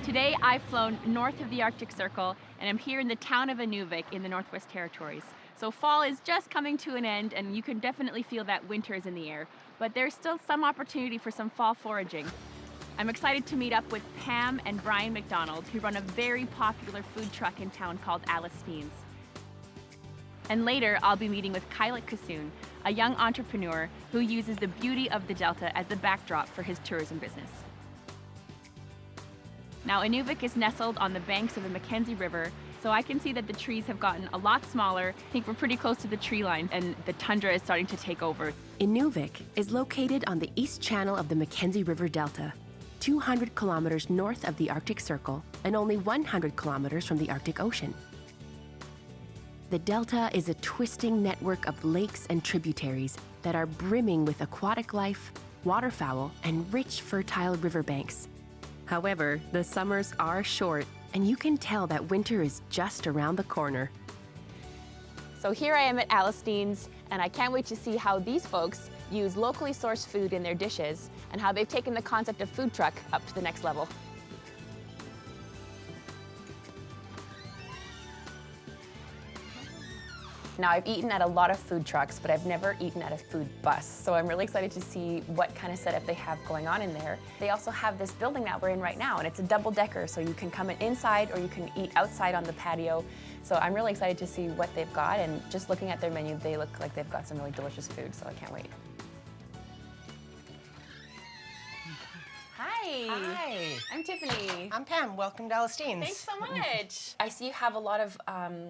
Today, I've flown north of the Arctic Circle, and I'm here in the town of Inuvik in the Northwest Territories. So fall is just coming to an end, and you can definitely feel that winter is in the air, but there's still some opportunity for some fall foraging. I'm excited to meet up with Pam and Brian McDonald, who run a very popular food truck in town called Alistain's. And later, I'll be meeting with Kylik Kasoon, a young entrepreneur who uses the beauty of the Delta as the backdrop for his tourism business. Now, Inuvik is nestled on the banks of the Mackenzie River, so I can see that the trees have gotten a lot smaller. I think we're pretty close to the tree line, and the tundra is starting to take over. Inuvik is located on the east channel of the Mackenzie River Delta, 200 kilometers north of the Arctic Circle and only 100 kilometers from the Arctic Ocean. The Delta is a twisting network of lakes and tributaries that are brimming with aquatic life, waterfowl, and rich, fertile riverbanks. However, the summers are short, and you can tell that winter is just around the corner. So here I am at Alistain's, and I can't wait to see how these folks use locally sourced food in their dishes and how they've taken the concept of food truck up to the next level. Now, I've eaten at a lot of food trucks, but I've never eaten at a food bus. So I'm really excited to see what kind of setup they have going on in there. They also have this building that we're in right now, and it's a double-decker, so you can come in inside or you can eat outside on the patio. So I'm really excited to see what they've got, and just looking at their menu, they look like they've got some really delicious food, so I can't wait. Hi. Hi. I'm Tiffany. I'm Pam. Welcome to Alistain's. Thanks so much. I see you have a lot of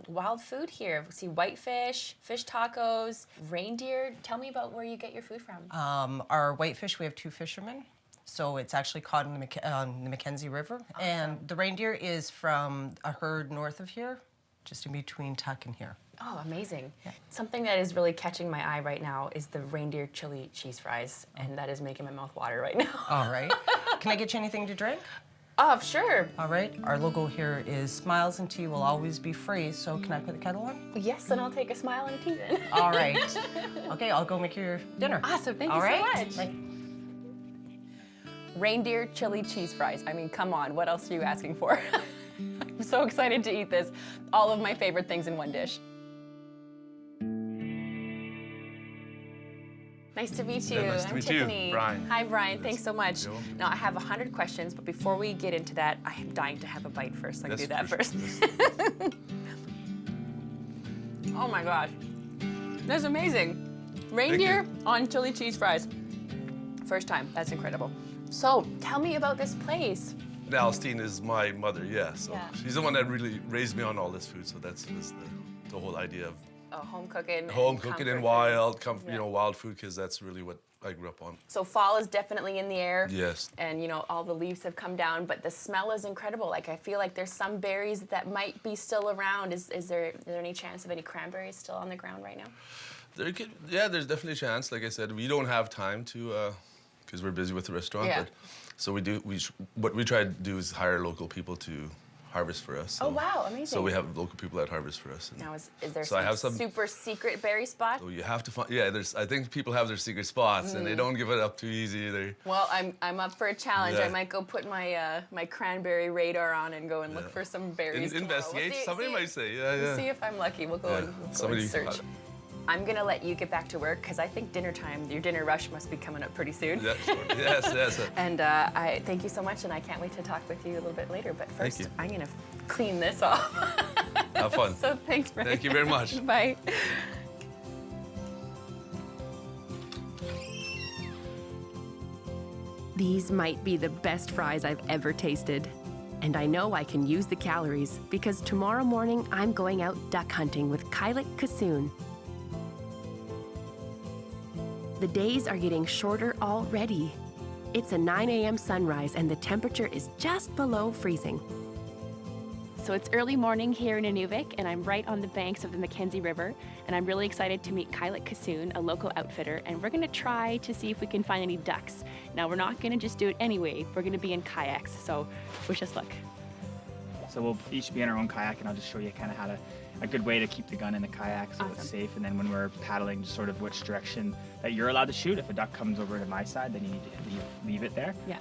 wild food here. I see whitefish, fish tacos, reindeer. Tell me about where you get your food from. Our whitefish, we have 2 fishermen. So it's actually caught in the Mackenzie River. Awesome. And the reindeer is from a herd north of here, just in between Tuck and here. Oh, amazing. Yeah. Something that is really catching my eye right now is the reindeer chili cheese fries, and that is making my mouth water right now. All right. Can I get you anything to drink? Oh, sure. All right. Our logo here is Smiles and Tea will always be free, so can I put the kettle on? Yes, and I'll take a smile and a tea then. All right. Okay, I'll go make your dinner. Awesome, thank All you right? so much. Bye. Reindeer chili cheese fries. I mean, come on, what else are you asking for? I'm so excited to eat this. All of my favorite things in one dish. Nice to meet you. Yeah, nice to I'm meet Tiffany. you, Brian. Hi, Brian. Thanks so much. You're welcome. Now, I have 100 questions, but before we get into that, I am dying to have a bite first. So I can do that for first. sure. Oh my gosh. That's amazing. Reindeer on chili cheese fries. First time. That's incredible. So, tell me about this place. Alistain is my mother, yeah. So Yeah. she's the one that really raised me on all this food. So that's the whole idea of Home cooking. home and cooking comfort and food. wild, Yeah. wild food, because that's really what I grew up on. So fall is definitely in the air. Yes. And all the leaves have come down, but the smell is incredible. Like I feel like there's some berries that might be still around. Is there any chance of any cranberries still on the ground right now? There's definitely a chance. Like I said, we don't have time to, because we're busy with the restaurant. Yeah. But, so what we try to do is hire local people to harvest for us. So, Oh wow, amazing. So we have local people that harvest for us. And Now is there so I have some super secret berry spot? So you have to find, I think people have their secret spots and they don't give it up too easy either. Well, I'm up for a challenge. Yeah. I might go put my my cranberry radar on and go and look for some berries. tomorrow. Investigate, We'll somebody might say, yeah. We'll see if I'm lucky. We'll go, Yeah, and somebody- search. I'm gonna let you get back to work because I think dinner time, your dinner rush must be coming up pretty soon. Yeah, sure. Yes. And I thank you so much, and I can't wait to talk with you a little bit later. But first, you. I'm gonna clean this off. Have fun. So thanks, Brian. Thank you very much. Bye. These might be the best fries I've ever tasted. And I know I can use the calories because tomorrow morning I'm going out duck hunting with Kylik Kasoon. The days are getting shorter already. It's a 9 a.m. sunrise and the temperature is just below freezing. So it's early morning here in Inuvik, and I'm right on the banks of the Mackenzie River, and I'm really excited to meet Kylik Kasoon, a local outfitter, and we're gonna try to see if we can find any ducks. Now, we're not gonna just do it anyway, we're gonna be in kayaks, so wish us luck. So we'll each be in our own kayak, and I'll just show you kind of how to a good way to keep the gun in the kayak so it's safe. And then when we're paddling, just sort of which direction that you're allowed to shoot. If a duck comes over to my side, then you need to leave it there. Yeah.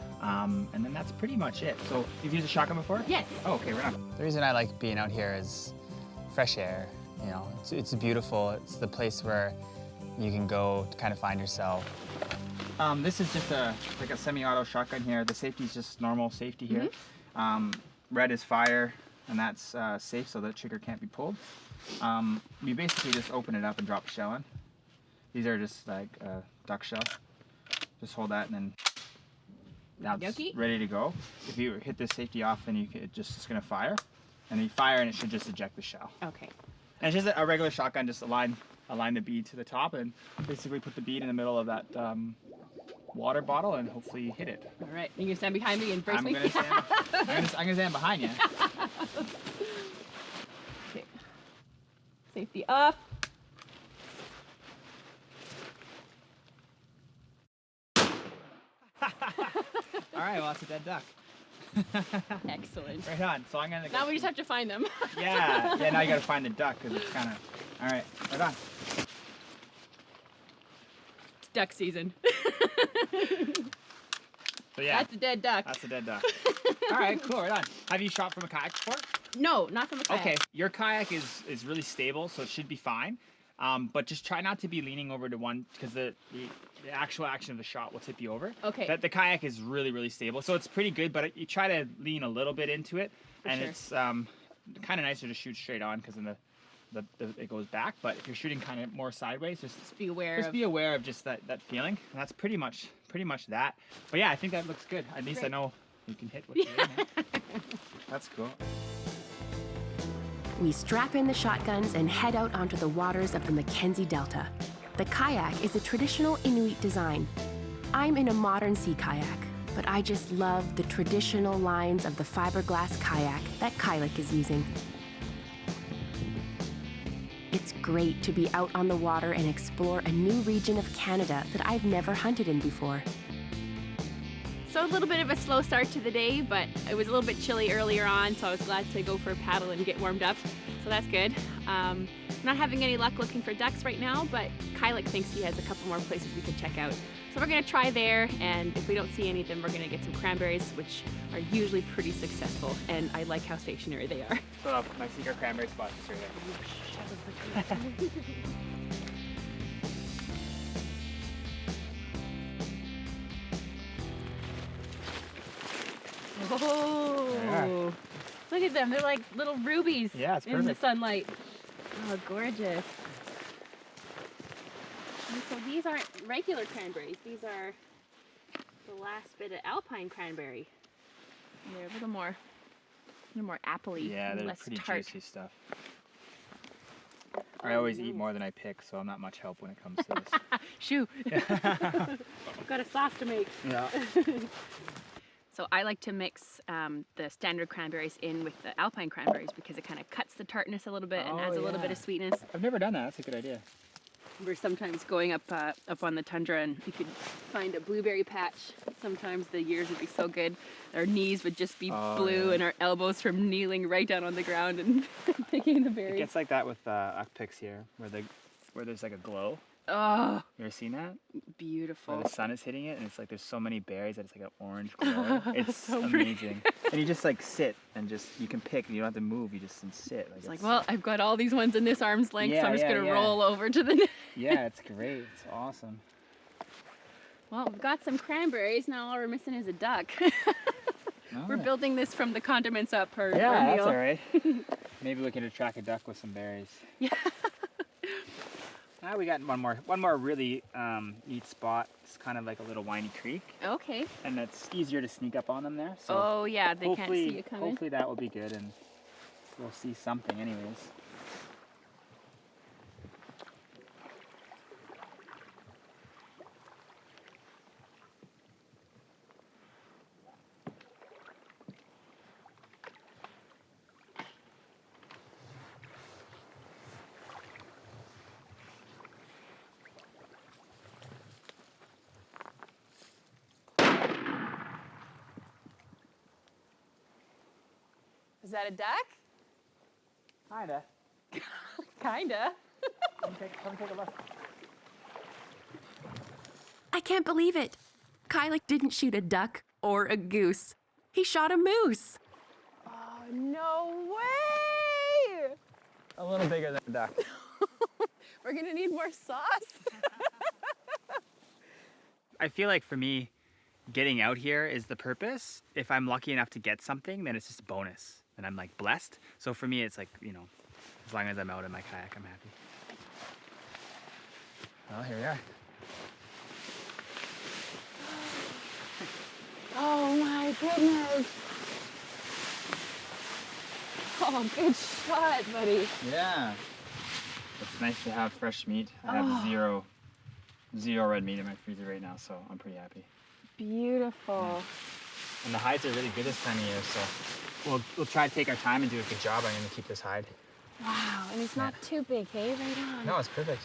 And then that's pretty much it. So you've used a shotgun before? Yes. Oh, okay, right on. The reason I like being out here is fresh air. You know, it's beautiful. It's the place where you can go to kind of find yourself. This is just like a semi-auto shotgun here. The safety is just normal safety here. Red is fire, and that's safe, so the trigger can't be pulled. You basically just open it up and drop a shell in. These are just like duck shell. Just hold that, and then now it's ready to go. If you hit this safety off, then it's gonna fire, and then you fire, and it should just eject the shell. Okay. And it's just a regular shotgun. Just align the bead to the top, and basically put the bead in the middle of that water bottle, and hopefully you hit it. All right. You can stand behind me and brace me. I'm gonna stand behind you. Okay. Safety up. All right, well, that's a dead duck. Excellent. Right on. So I'm gonna. Now we just have to find them. Yeah. Now you gotta find the duck because it's kind of. All right. Right on. It's duck season. So yeah. That's a dead duck. That's a dead duck. All right. Cool. Right on. Have you shot from a kayak before? No, not from a kayak. Okay. Your kayak is really stable, so it should be fine. But just try not to be leaning over to one because the actual action of the shot will tip you over. Okay. The kayak is really, really stable, so it's pretty good, but you try to lean a little bit into it, and sure. it's kind of nicer to shoot straight on because then it goes back. But if you're shooting kind of more sideways, just be aware of just that feeling. And that's pretty much that. But yeah, I think that looks good. At least I know you can hit what you're aiming at. That's cool. We strap in the shotguns and head out onto the waters of the Mackenzie Delta. The kayak is a traditional Inuit design. I'm in a modern sea kayak, but I just love the traditional lines of the fiberglass kayak that Ayalik is using. It's great to be out on the water and explore a new region of Canada that I've never hunted in before. So a little bit of a slow start to the day, but it was a little bit chilly earlier on, so I was glad to go for a paddle and get warmed up. So that's good. Not having any luck looking for ducks right now, but Ayalik thinks he has a couple more places we could check out. So we're gonna try there, and if we don't see any of them, we're gonna get some cranberries, which are usually pretty successful, and I like how stationary they are. So my secret cranberry spot is right there. Oh, look at them. They're like little rubies Yeah, it's in the perfect. sunlight. Oh, gorgeous. And so these aren't regular cranberries. These are the last bit of alpine cranberry. They're a little more appley, Yeah, and they're less pretty tart. juicy stuff. I always eat more than I pick, so I'm not much help when it comes to this. Shoo! Got a sauce to make. Yeah. So I like to mix the standard cranberries in with the alpine cranberries because it kind of cuts the tartness a little bit and adds a little bit of sweetness. I've never done that. That's a good idea. We're sometimes going up on the tundra and you could find a blueberry patch. Sometimes the years would be so good. Our knees would just be blue and our elbows from kneeling right down on the ground and picking the berries. It gets like that with uck picks here, where there's like a glow. Oh, You ever seen that? beautiful. Where the sun is hitting it, and it's like there's so many berries that it's like an orange glow. It's So pretty. amazing. And you just like sit and you can pick, and you don't have to move. You just sit. It's like, well, I've got all these ones in this arm's length, so I'm just gonna yeah. roll over to the next. Yeah, it's great. It's awesome. Well, we've got some cranberries. Now all we're missing is a duck. Oh, We're building this from the condiments up per yeah, per that's meal. all right. Maybe we can attract a duck with some berries. Yeah. We got one more really neat spot. It's kind of like a little windy creek, Okay. and it's easier to sneak up on them there. So Oh yeah, they can't hopefully, see you coming. hopefully that will be good, and we'll see something anyways. Is that a duck? Kinda. Kinda. Come take a look. I can't believe it. Kylik didn't shoot a duck or a goose. He shot a moose. Oh, no way! A little bigger than a duck. We're gonna need more sauce. I feel like for me, getting out here is the purpose. If I'm lucky enough to get something, then it's just a bonus. And I'm like blessed. So for me, it's like, you know, as long as I'm out in my kayak, I'm happy. Well, here we are. Oh my goodness. Oh, good shot, buddy. Yeah. It's nice to have fresh meat. I have zero red meat in my freezer right now, so I'm pretty happy. Beautiful. And the hides are really good this time of year, so we'll try to take our time and do a good job. I'm gonna keep this hide. Wow, and it's not too big, hey? Right on. No, it's perfect.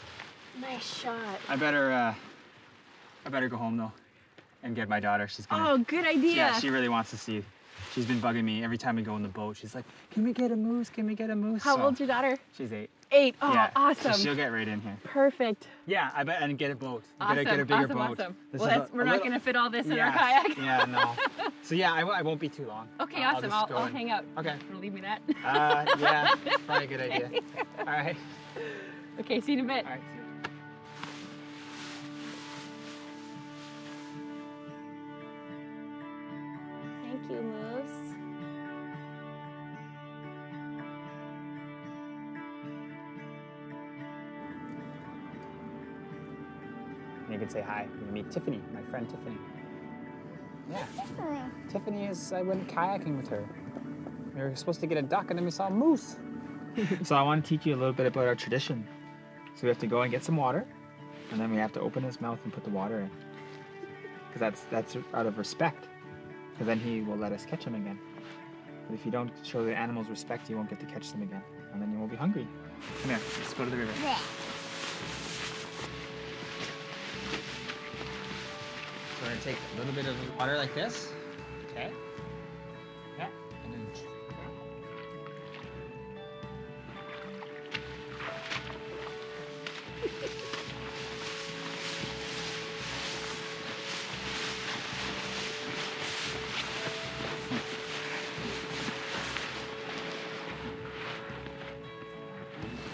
Nice shot. I better go home though, and get my daughter. She's gonna. Oh, good idea. Yeah, she really wants to see. She's been bugging me every time we go in the boat. She's like, "Can we get a moose? Can we get a moose?" How old's your daughter? She's 8. 8. Oh, yeah, awesome. So she'll get right in here. Perfect. Yeah, I bet, and get a boat. You Awesome. gotta get a bigger awesome, boat. Awesome. This Well, is that's, we're not going to fit all this in our Yeah, kayak. Yeah, no. So yeah, I won't be too long. Okay, awesome. just go I'll and- hang out. Okay. Wanna leave me that? Yeah, probably a good idea. All right. Okay, see you in a bit. All right. See you. Thank you, Moose. You can say hi. You can meet Tiffany, my friend Tiffany. Yeah. Tiffany is, I went kayaking with her. We were supposed to get a duck and then we saw a moose. So I want to teach you a little bit about our tradition. So we have to go and get some water, and then we have to open his mouth and put the water in. Because that's out of respect. Because then he will let us catch him again. But if you don't show the animals respect, you won't get to catch them again. And then you won't be hungry. Come here, let's go to the river. So we're gonna take a little bit of water like this. Okay. Yeah. And then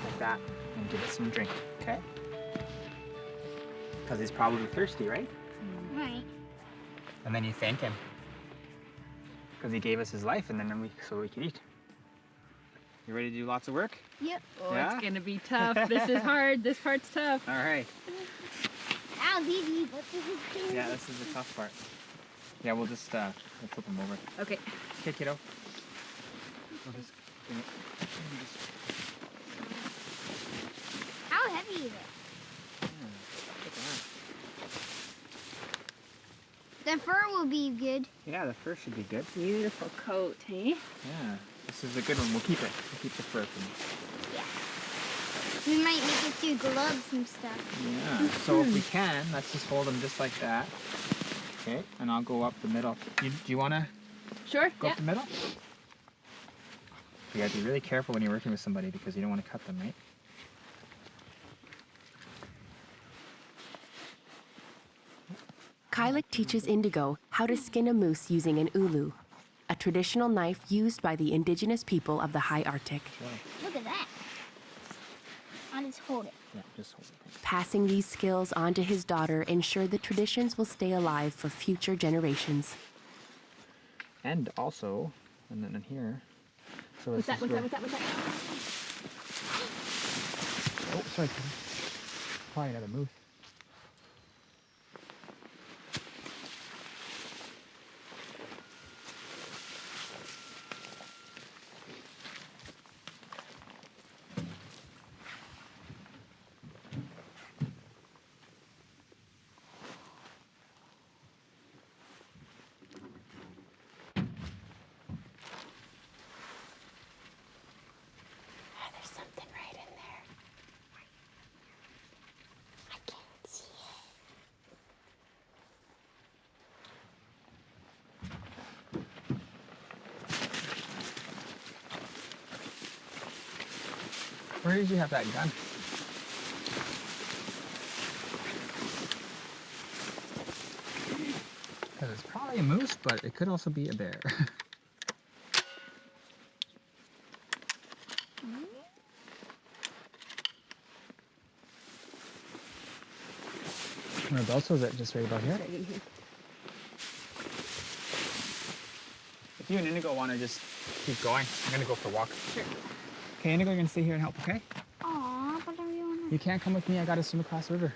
like that, and give it some drink. Okay. Because he's probably thirsty, right? Right. And then you thank him. Because he gave us his life, and then so we could eat. You ready to do lots of work? Yep. Oh, Yeah? it's going to be tough. This is hard. This part's tough. All right. That was easy, but this is too. Yeah, this is the tough part. Yeah, we'll just we'll flip him over. Okay. Okay, kiddo. We'll just bring it. How heavy is it? The fur will be good. Yeah, the fur should be good. Beautiful coat, hey? Yeah, this is a good one. We'll keep it. We'll keep the fur for We might make it do gloves and stuff. you. Yeah. So if we can, let's just hold them just like that. Okay, and I'll go up the middle. Do you want to Sure, go yeah. up the middle? You gotta be really careful when you're working with somebody because you don't want to cut them, right? Kylik teaches Indigo how to skin a moose using an ulu, a traditional knife used by the indigenous people of the high Arctic. Look at that. I'll just hold it. Yeah, just hold it. Passing these skills on to his daughter ensure the traditions will stay alive for future generations. And also, and then in here. So What's that? this is What's that? where- What's that? What's that? Oh, sorry, Kitty. Probably another moose. There's something right in there. I can't Where did you have that gun? Because it's probably a moose, but it could also be a bear. Whereabouts was it? Just right about here? Right in here. If you and Inigo want to just keep going, I'm going to go for a walk. Sure. Okay, Inigo, you're going to stay here and help, okay? Aw, but I wanna. You can't come with me. I got to swim across the river.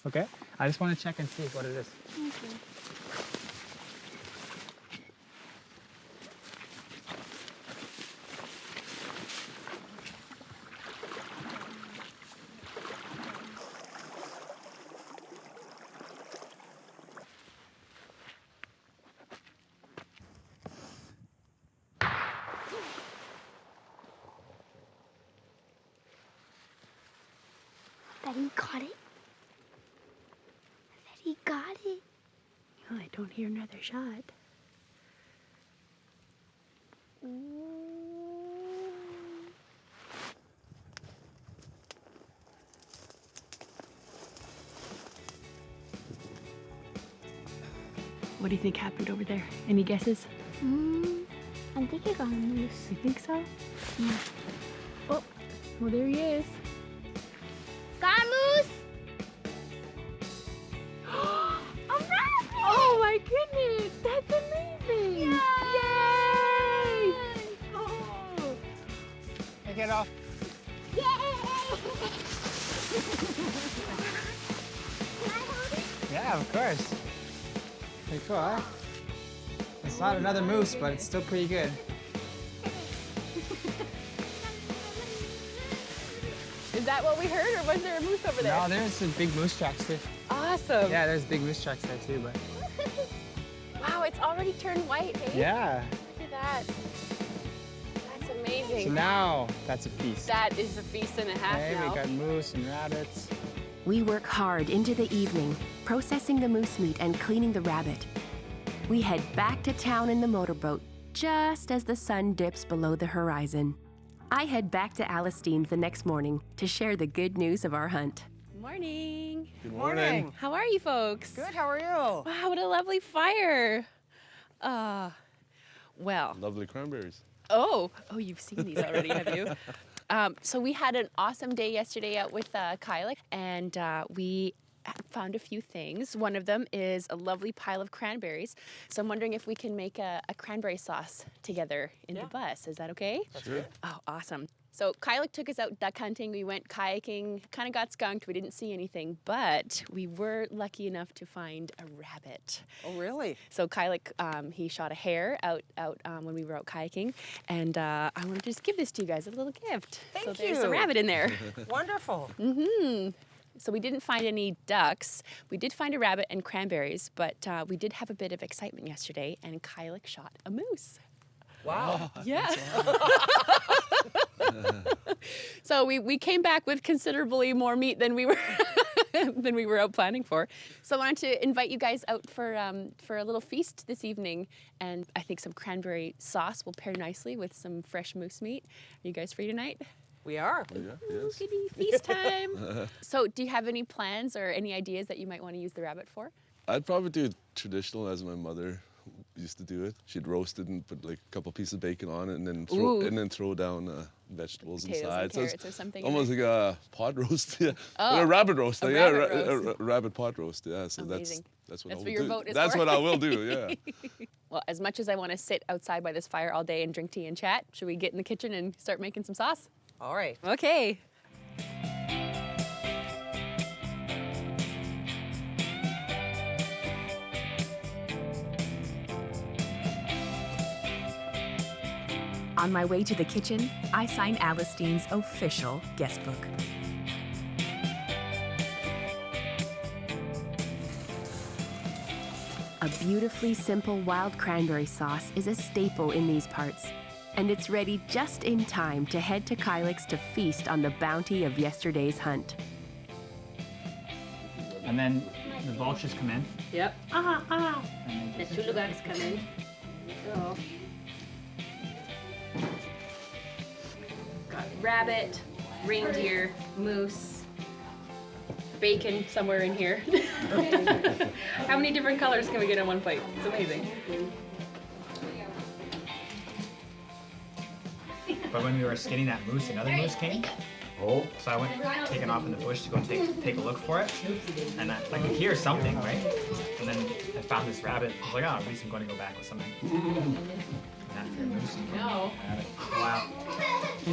Okay? I just want to check and see what it is. Okay. Bet he got it. Bet he got it. Oh, I don't hear another shot. What do you think happened over there? Any guesses? I think he got a moose. You think so? Oh, well, there he is. Got a moose! A rabbit! Oh my goodness, that's amazing! Yay! Oh. Hey, get off. Yay! Can I hold it? Yeah, of course. Pretty cool, huh? It's not another moose, but it's still pretty good. Is that what we heard, or was there a moose over there? No, there's some big moose tracks too. Awesome. Yeah, there's big moose tracks there too, but Wow, it's already turned white, hey? yeah. Look at that. That's amazing. So now that's a feast. That is a feast and a half Okay, now. we got moose and rabbits. We work hard into the evening, processing the moose meat and cleaning the rabbit. We head back to town in the motorboat just as the sun dips below the horizon. I head back to Alistine's the next morning to share the good news of our hunt. Morning. Good morning. How are you folks? Good, how are you? Wow, what a lovely fire. Well, Lovely cranberries. oh, you've seen these already, have you? So we had an awesome day yesterday out with Kyla, and we found a few things. One of them is a lovely pile of cranberries. So I'm wondering if we can make a cranberry sauce together in the bus. Is that okay? Sure. Oh, awesome. So Kyla took us out duck hunting. We went kayaking, kind of got skunked. We didn't see anything, but we were lucky enough to find a rabbit. Oh, really? So Kyla, he shot a hare out when we were out kayaking, and I wanted to just give this to you guys, a little gift. Thank so there's a you. rabbit in there. Wonderful. So we didn't find any ducks. We did find a rabbit and cranberries, but we did have a bit of excitement yesterday, and Kyla shot a moose. Wow. Yeah. So we came back with considerably more meat than we were out planning for. So I wanted to invite you guys out for a little feast this evening, and I think some cranberry sauce will pair nicely with some fresh moose meat. Are you guys free tonight? We are. Yeah, yes. Goody, feast time. So do you have any plans or any ideas that you might want to use the rabbit for? I'd probably do it traditional as my mother used to do it. She'd roast it and put like a couple pieces of bacon on it, and then throw down vegetables Potatoes inside. and carrots or something in almost like a pot roast. Yeah. Oh, Or a rabbit roast. a yeah, rabbit roast. a rabbit pot roast. Yeah. So Amazing. that's what That's I what will your do. vote is That's for. what I will do. Yeah. Well, as much as I want to sit outside by this fire all day and drink tea and chat, should we get in the kitchen and start making some sauce? All right. Okay. On my way to the kitchen, I sign Alistine's official guest book. A beautifully simple wild cranberry sauce is a staple in these parts, and it's ready just in time to head to Kyle's to feast on the bounty of yesterday's hunt. And then the vultures come in. Yep. And The chulugas come in. So, rabbit, reindeer, moose, bacon somewhere in here. How many different colors can we get on one plate? It's amazing. But when we were skinning that moose, another moose came. Oh. So I went taking off in the bush to go take a look for it. And I could hear something, right? And then I found this rabbit. I was like, oh, at least I'm going to go back with something. No. Wow.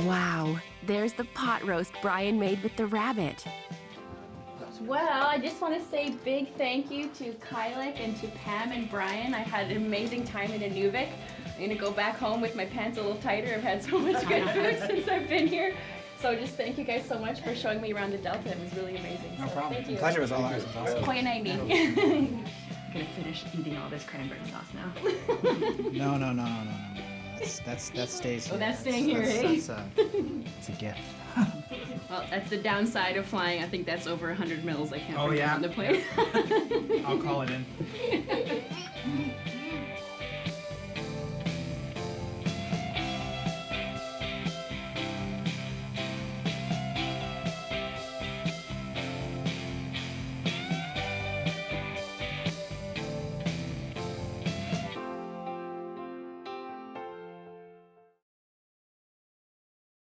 Wow, there's the pot roast Brian made with the rabbit. Well, I just want to say big thank you to Kylik and to Pam and Brian. I had an amazing time in Inuvik. I'm gonna go back home with my pants a little tighter. I've had so much good food since I've been here. So just thank you guys so much for showing me around the Delta. It was really amazing. No So problem. Thank you. Pleasure was all ours. It was awesome. Koyanagi. I'm gonna finish eating all this cranberry sauce now. No. That stays here. Oh, that's staying here, eh? It's a gift. Well, that's the downside of flying. I think that's over 100 mils. I can't Oh, bring it yeah. on the plane. I'll call it in.